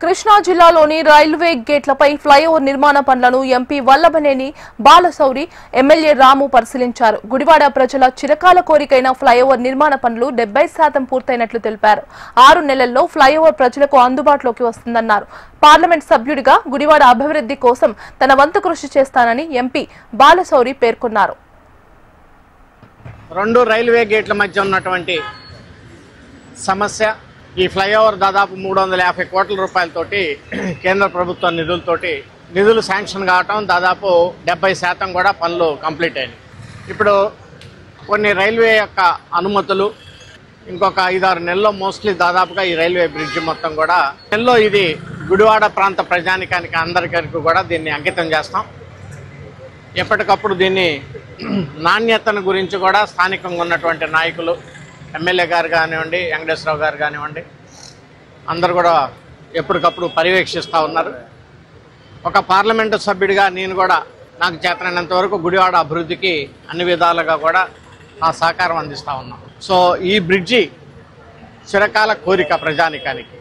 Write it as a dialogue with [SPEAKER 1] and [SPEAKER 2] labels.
[SPEAKER 1] కృష్ణా జిల్లాలోని railway గేట్లపై flyover నిర్మాణ పనులను ఎంపీ వల్లభనేని బాలశౌరి ఎమ్మెల్యే రాము పరిశీలించారు. గుడివాడ ప్రజల చిరకాల కోరికైన ఫ్లైఓవర్ నిర్మాణ పనులు 70% పూర్తయినట్లు తెలిపారు. 6 నెలల్లో ఫ్లైఓవర్ ప్రజలకు అందుబాటులోకి వస్తుందన్నారు. పార్లమెంట్ సభ్యుడిగా గుడివాడ అభివృద్ధి కోసం తన వంతు కృషి చేస్తానని ఎంపీ బాలశౌరి పేర్కొన్నారు.
[SPEAKER 2] 2 రైల్వే గేట్ల మధ్య ఉన్నటువంటి సమస్య ఈ ఫ్లైఓవర్ దాదాపు 350 కోట్ల రూపాయలతోటి కేంద్ర ప్రభుత్వ నిధులు శాంక్షన్ కావటం దాదాపు 70% కూడా పనులు కంప్లీట్ అయినాయి. ఇప్పుడు కొన్ని రైల్వే యొక్క అనుమతులు ఇంకొక 5-6 నెలల్లో మోస్ట్లీ దాదాపుగా ఈ రైల్వే బ్రిడ్జ్ మొత్తం కూడా నెలలో ఇది గుడివాడ ప్రాంత ప్రజానికానికి అందరికీ కూడా దీన్ని అంకితం చేస్తాం. ఎప్పటికప్పుడు దీన్ని నాణ్యతను గురించి కూడా స్థానికంగా ఉన్నటువంటి నాయకులు ఎమ్మెల్యే గారు కానివ్వండి, వెంకటేశ్వరరావు గారు కానివ్వండి, అందరూ కూడా ఎప్పటికప్పుడు పర్యవేక్షిస్తూ ఉన్నారు. ఒక పార్లమెంటు సభ్యుడిగా నేను కూడా నాకు చేతనైనంత వరకు గుడివాడ అభివృద్ధికి అన్ని విధాలుగా కూడా నా సహకారం అందిస్తూ ఉన్నాం. సో ఈ బ్రిడ్జి చిరకాల కోరిక ప్రజానికానికి.